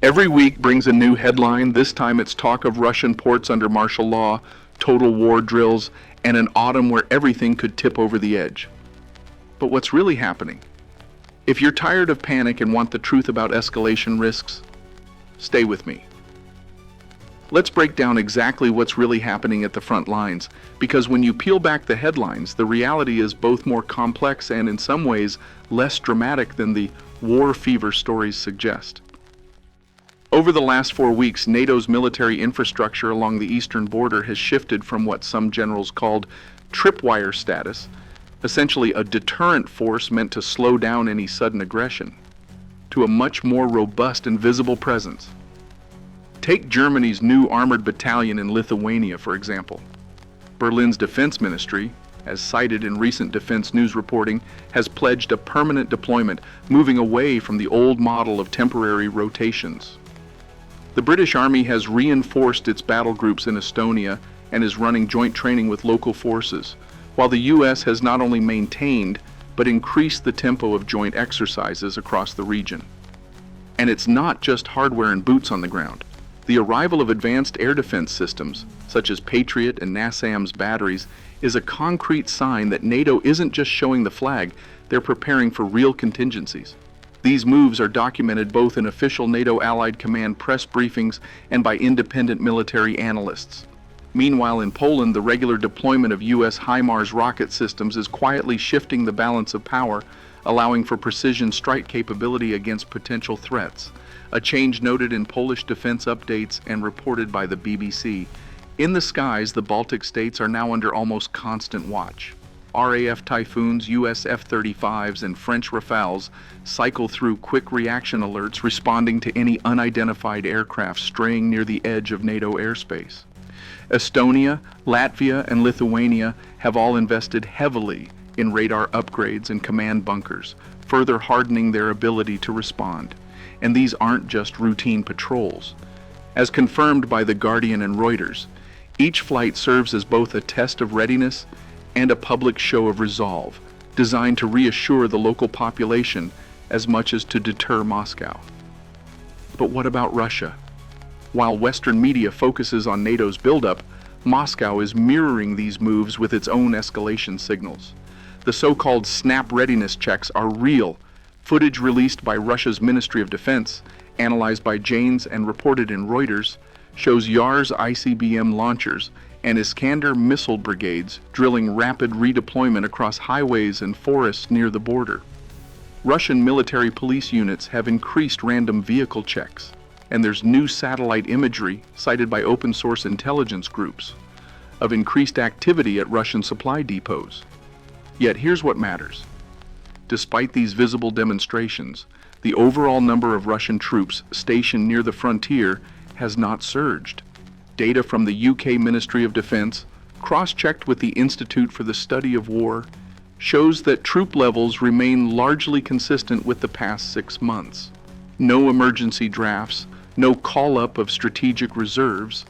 Every week brings a new headline. This time it's talk of Russian ports under martial law, total war drills, and an autumn where everything could tip over the edge. But what's really happening? If you're tired of panic and want the truth about escalation risks, stay with me. Let's break down exactly what's really happening at the front lines, because when you peel back the headlines, the reality is both more complex and in some ways less dramatic than the war fever stories suggest. Over the last 4 weeks, NATO's military infrastructure along the eastern border has shifted from what some generals called tripwire status, essentially a deterrent force meant to slow down any sudden aggression, to a much more robust and visible presence. Take Germany's new armored battalion in Lithuania, for example. Berlin's defense ministry, as cited in recent defense news reporting, has pledged a permanent deployment, moving away from the old model of temporary rotations. The British Army has reinforced its battle groups in Estonia and is running joint training with local forces, while the U.S. has not only maintained but increased the tempo of joint exercises across the region. And it's not just hardware and boots on the ground. The arrival of advanced air defense systems, such as Patriot and NASAMS batteries, is a concrete sign that NATO isn't just showing the flag, they're preparing for real contingencies. These moves are documented both in official NATO Allied Command press briefings and by independent military analysts. Meanwhile, in Poland, the regular deployment of U.S. HIMARS rocket systems is quietly shifting the balance of power, allowing for precision strike capability against potential threats, a change noted in Polish defense updates and reported by the BBC. In the skies, the Baltic states are now under almost constant watch. RAF Typhoons, US F-35s, and French Rafales cycle through quick reaction alerts responding to any unidentified aircraft straying near the edge of NATO airspace. Estonia, Latvia, and Lithuania have all invested heavily in radar upgrades and command bunkers, further hardening their ability to respond. And these aren't just routine patrols. As confirmed by The Guardian and Reuters, each flight serves as both a test of readiness and a public show of resolve, designed to reassure the local population as much as to deter Moscow. But what about Russia? While Western media focuses on NATO's buildup, Moscow is mirroring these moves with its own escalation signals. The so-called snap readiness checks are real. Footage released by Russia's Ministry of Defense, analyzed by Janes and reported in Reuters, shows Yar's ICBM launchers and Iskander missile brigades drilling rapid redeployment across highways and forests near the border. Russian military police units have increased random vehicle checks, and there's new satellite imagery cited by open-source intelligence groups of increased activity at Russian supply depots. Yet here's what matters. Despite these visible demonstrations, the overall number of Russian troops stationed near the frontier has not surged. Data from the UK Ministry of Defense, cross-checked with the Institute for the Study of War, shows that troop levels remain largely consistent with the past 6 months. No emergency drafts, no call-up of strategic reserves,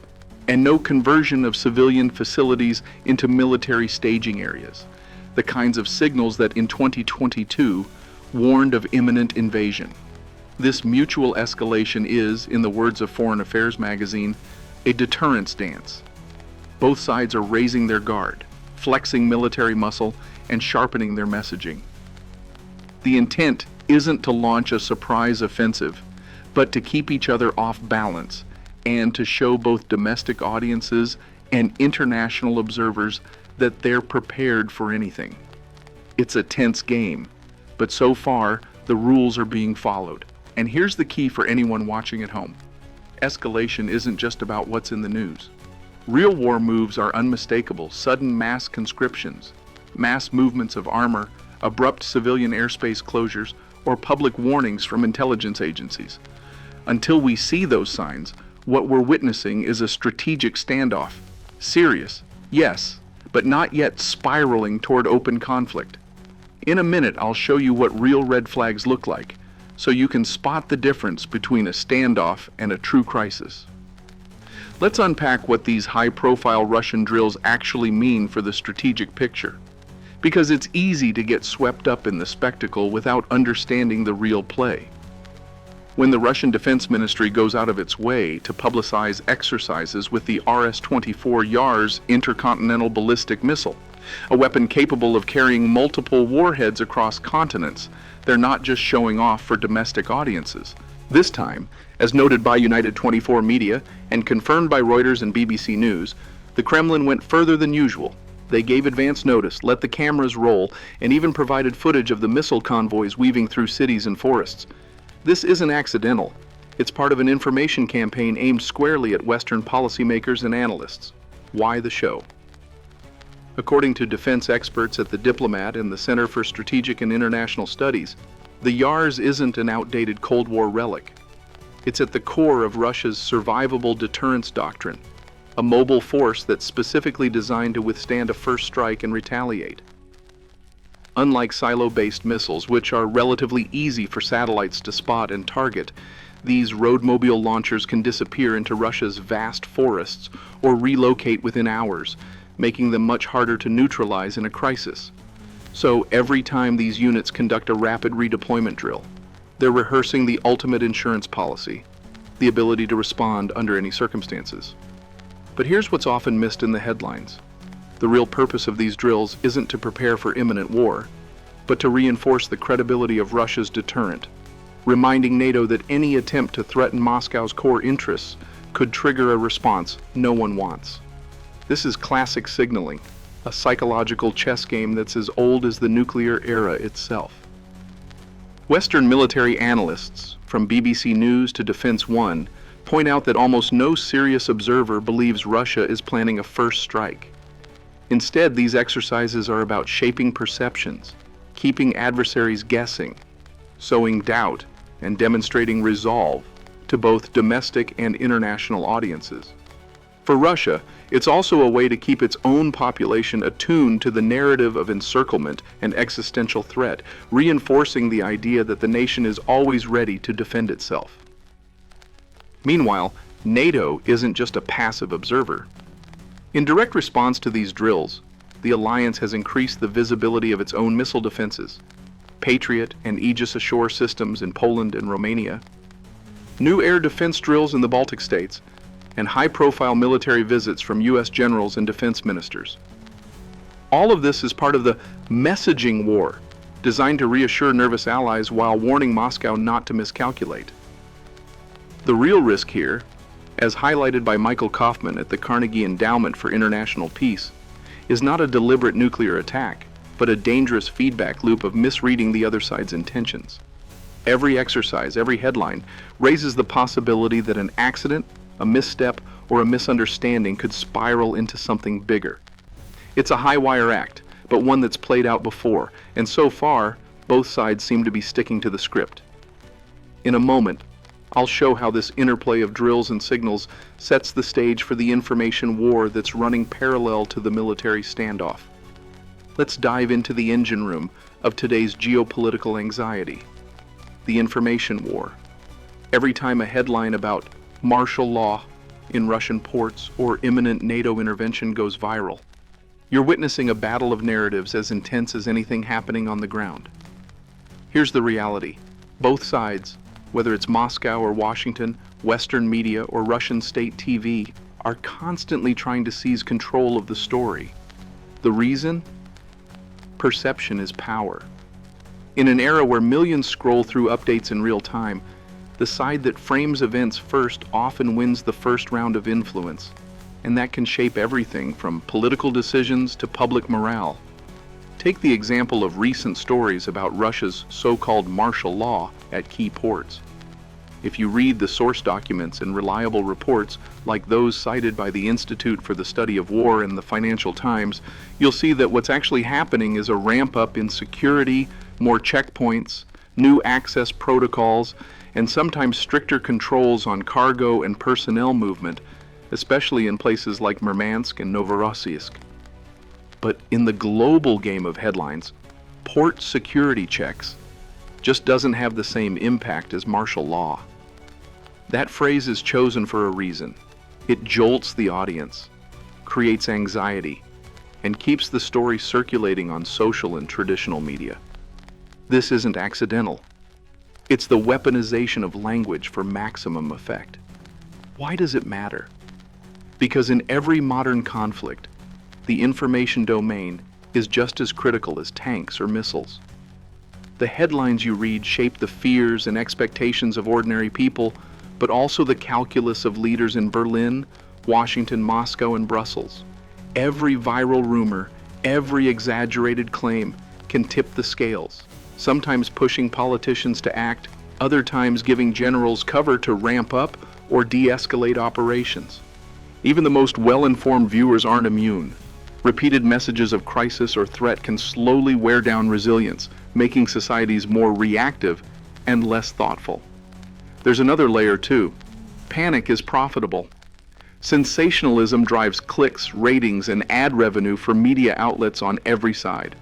and no conversion of civilian facilities into military staging areas, the kinds of signals that in 2022 warned of imminent invasion. This mutual escalation is, in the words of Foreign Affairs magazine, a deterrence dance. Both sides are raising their guard, flexing military muscle, and sharpening their messaging. The intent isn't to launch a surprise offensive, but to keep each other off balance and to show both domestic audiences and international observers that they're prepared for anything. It's a tense game, but so far the rules are being followed. And here's the key for anyone watching at home. Escalation isn't just about what's in the news. Real war moves are unmistakable: sudden mass conscriptions, mass movements of armor, abrupt civilian airspace closures, or public warnings from intelligence agencies. Until we see those signs, what we're witnessing is a strategic standoff. Serious, yes, but not yet spiraling toward open conflict. In a minute, I'll show you what real red flags look like, so you can spot the difference between a standoff and a true crisis. Let's unpack what these high-profile Russian drills actually mean for the strategic picture, because it's easy to get swept up in the spectacle without understanding the real play. when the Russian Defense Ministry goes out of its way to publicize exercises with the RS-24 Yars intercontinental ballistic missile, a weapon capable of carrying multiple warheads across continents. They're not just showing off for domestic audiences. This time, as noted by United 24 Media and confirmed by Reuters and BBC News, the Kremlin went further than usual. They gave advance notice, let the cameras roll, and even provided footage of the missile convoys weaving through cities and forests. This isn't accidental. It's part of an information campaign aimed squarely at Western policymakers and analysts. Why the show? According to defense experts at the Diplomat and the Center for Strategic and International Studies, the Yars isn't an outdated Cold War relic. It's at the core of Russia's survivable deterrence doctrine, a mobile force that's specifically designed to withstand a first strike and retaliate. Unlike silo-based missiles, which are relatively easy for satellites to spot and target, these roadmobile launchers can disappear into Russia's vast forests or relocate within hours, making them much harder to neutralize in a crisis. So every time these units conduct a rapid redeployment drill, they're rehearsing the ultimate insurance policy, the ability to respond under any circumstances. But here's what's often missed in the headlines. The real purpose of these drills isn't to prepare for imminent war, but to reinforce the credibility of Russia's deterrent, reminding NATO that any attempt to threaten Moscow's core interests could trigger a response no one wants. This is classic signaling, a psychological chess game that's as old as the nuclear era itself. Western military analysts, from BBC News to Defense One, point out that almost no serious observer believes Russia is planning a first strike. Instead, these exercises are about shaping perceptions, keeping adversaries guessing, sowing doubt, and demonstrating resolve to both domestic and international audiences. For Russia, it's also a way to keep its own population attuned to the narrative of encirclement and existential threat, reinforcing the idea that the nation is always ready to defend itself. Meanwhile, NATO isn't just a passive observer. In direct response to these drills, the alliance has increased the visibility of its own missile defenses, Patriot and Aegis Ashore systems in Poland and Romania, new air defense drills in the Baltic states, and high-profile military visits from U.S. generals and defense ministers. All of this is part of the messaging war, designed to reassure nervous allies while warning Moscow not to miscalculate. The real risk here, as highlighted by Michael Kaufman at the Carnegie Endowment for International Peace, is not a deliberate nuclear attack, but a dangerous feedback loop of misreading the other side's intentions. Every exercise, every headline, raises the possibility that an accident, a misstep, or a misunderstanding could spiral into something bigger. It's a high-wire act, but one that's played out before, and so far, both sides seem to be sticking to the script. In a moment, I'll show how this interplay of drills and signals sets the stage for the information war that's running parallel to the military standoff. Let's dive into the engine room of today's geopolitical anxiety, the information war. Every time a headline about martial law in Russian ports or imminent NATO intervention goes viral, you're witnessing a battle of narratives as intense as anything happening on the ground. Here's the reality. Both sides, whether it's Moscow or Washington, Western media or Russian state TV, are constantly trying to seize control of the story. The reason? Perception is power. In an era where millions scroll through updates in real time, the side that frames events first often wins the first round of influence, and that can shape everything from political decisions to public morale. Take the example of recent stories about Russia's so-called martial law at key ports. If you read the source documents and reliable reports like those cited by the Institute for the Study of War and the Financial Times, you'll see that what's actually happening is a ramp-up in security, more checkpoints, new access protocols, and sometimes stricter controls on cargo and personnel movement, especially in places like Murmansk and Novorossiysk. But in the global game of headlines, port security checks just doesn't have the same impact as martial law. That phrase is chosen for a reason. It jolts the audience, creates anxiety, and keeps the story circulating on social and traditional media. This isn't accidental. It's the weaponization of language for maximum effect. Why does it matter? Because in every modern conflict, the information domain is just as critical as tanks or missiles. The headlines you read shape the fears and expectations of ordinary people, but also the calculus of leaders in Berlin, Washington, Moscow, and Brussels. Every viral rumor, every exaggerated claim can tip the scales, sometimes pushing politicians to act, other times giving generals cover to ramp up or de-escalate operations. Even the most well-informed viewers aren't immune. Repeated messages of crisis or threat can slowly wear down resilience, making societies more reactive and less thoughtful. There's another layer too. Panic is profitable. Sensationalism drives clicks, ratings, and ad revenue for media outlets on every side.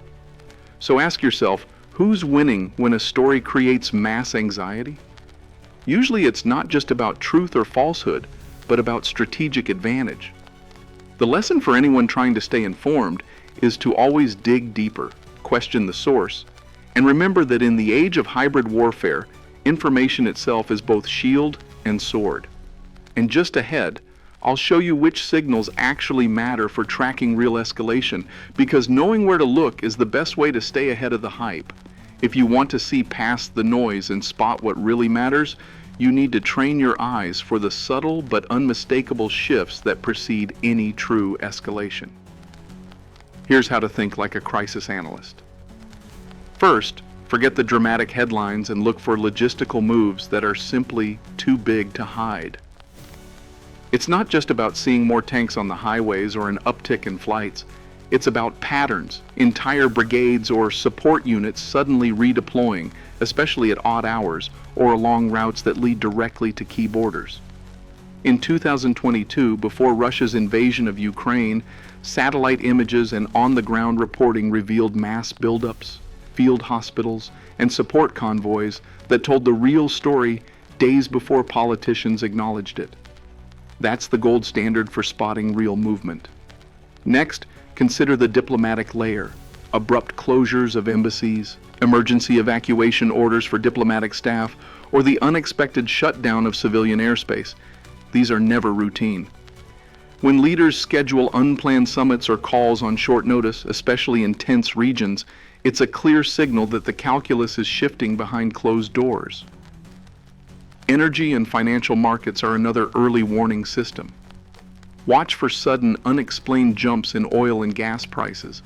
So ask yourself, who's winning when a story creates mass anxiety? Usually it's not just about truth or falsehood, but about strategic advantage. The lesson for anyone trying to stay informed is to always dig deeper, question the source, and remember that in the age of hybrid warfare, information itself is both shield and sword. And just ahead, I'll show you which signals actually matter for tracking real escalation, because knowing where to look is the best way to stay ahead of the hype. If you want to see past the noise and spot what really matters, you need to train your eyes for the subtle but unmistakable shifts that precede any true escalation. Here's how to think like a crisis analyst. First, forget the dramatic headlines and look for logistical moves that are simply too big to hide. It's not just about seeing more tanks on the highways or an uptick in flights. It's about patterns, entire brigades or support units suddenly redeploying, especially at odd hours or along routes that lead directly to key borders. In 2022, before Russia's invasion of Ukraine, satellite images and on-the-ground reporting revealed mass buildups, field hospitals, and support convoys that told the real story days before politicians acknowledged it. That's the gold standard for spotting real movement. Next, consider the diplomatic layer. Abrupt closures of embassies, emergency evacuation orders for diplomatic staff, or the unexpected shutdown of civilian airspace. These are never routine. When leaders schedule unplanned summits or calls on short notice, especially in tense regions, it's a clear signal that the calculus is shifting behind closed doors. Energy and financial markets are another early warning system. Watch for sudden, unexplained jumps in oil and gas prices,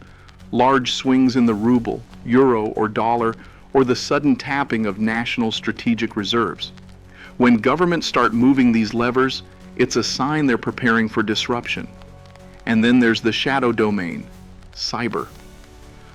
large swings in the ruble, euro, or dollar, or the sudden tapping of national strategic reserves. When governments start moving these levers, it's a sign they're preparing for disruption. And then there's the shadow domain, cyber.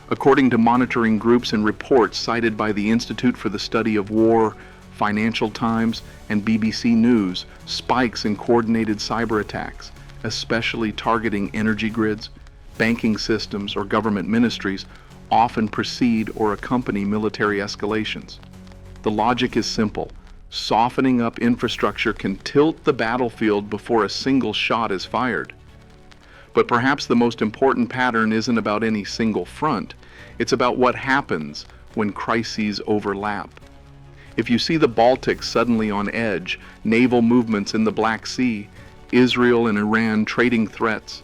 According to monitoring groups and reports cited by the Institute for the Study of War, Financial Times, and BBC News, spikes in coordinated cyber attacks, especially targeting energy grids, banking systems, or government ministries, often precede or accompany military escalations. The logic is simple. Softening up infrastructure can tilt the battlefield before a single shot is fired. But perhaps the most important pattern isn't about any single front. It's about what happens when crises overlap. If you see the Baltic suddenly on edge, naval movements in the Black Sea, Israel and Iran trading threats,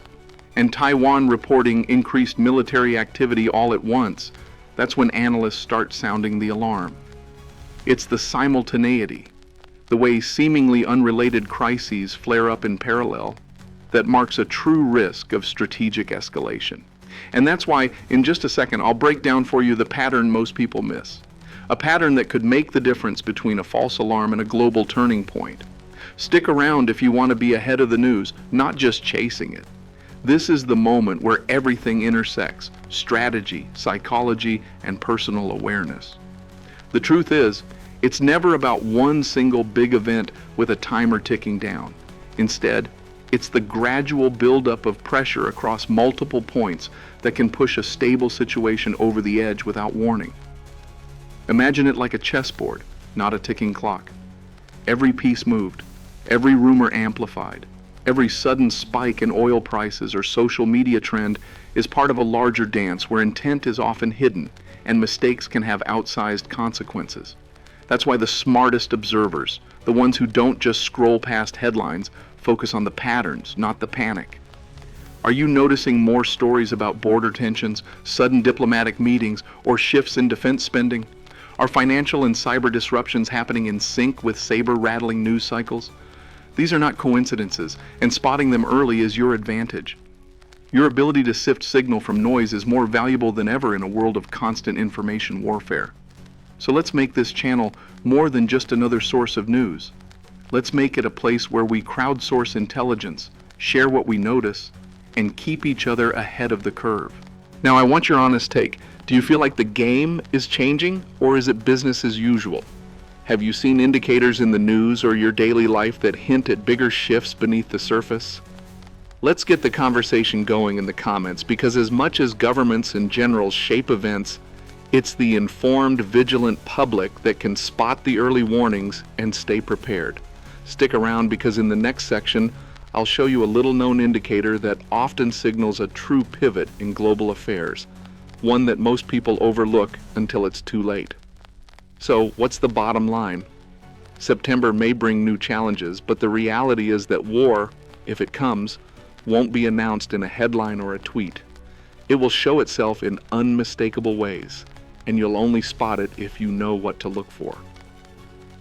and Taiwan reporting increased military activity all at once, that's when analysts start sounding the alarm. It's the simultaneity, the way seemingly unrelated crises flare up in parallel, that marks a true risk of strategic escalation. And that's why, in just a second, I'll break down for you the pattern most people miss. A pattern that could make the difference between a false alarm and a global turning point. Stick around if you want to be ahead of the news, not just chasing it. This is the moment where everything intersects: strategy, psychology, and personal awareness. The truth is, it's never about one single big event with a timer ticking down. Instead, it's the gradual buildup of pressure across multiple points that can push a stable situation over the edge without warning. Imagine it like a chessboard, not a ticking clock. Every piece moved, every rumor amplified, every sudden spike in oil prices or social media trend is part of a larger dance where intent is often hidden and mistakes can have outsized consequences. That's why the smartest observers, the ones who don't just scroll past headlines, focus on the patterns, not the panic. Are you noticing more stories about border tensions, sudden diplomatic meetings, or shifts in defense spending? Are financial and cyber disruptions happening in sync with saber-rattling news cycles? These are not coincidences, and spotting them early is your advantage. Your ability to sift signal from noise is more valuable than ever in a world of constant information warfare. So let's make this channel more than just another source of news. Let's make it a place where we crowdsource intelligence, share what we notice, and keep each other ahead of the curve. Now, I want your honest take. Do you feel like the game is changing, or is it business as usual? Have you seen indicators in the news or your daily life that hint at bigger shifts beneath the surface? Let's get the conversation going in the comments, because as much as governments and generals shape events, it's the informed, vigilant public that can spot the early warnings and stay prepared. Stick around, because in the next section, I'll show you a little-known indicator that often signals a true pivot in global affairs, one that most people overlook until it's too late. So, what's the bottom line? September may bring new challenges, but the reality is that war, if it comes, won't be announced in a headline or a tweet. It will show itself in unmistakable ways, and you'll only spot it if you know what to look for.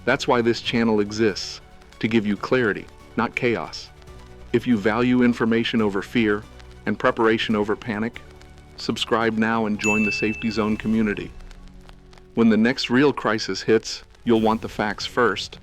That's why this channel exists, to give you clarity, not chaos. If you value information over fear and preparation over panic, subscribe now and join the Safety Zone community. When the next real crisis hits, you'll want the facts first,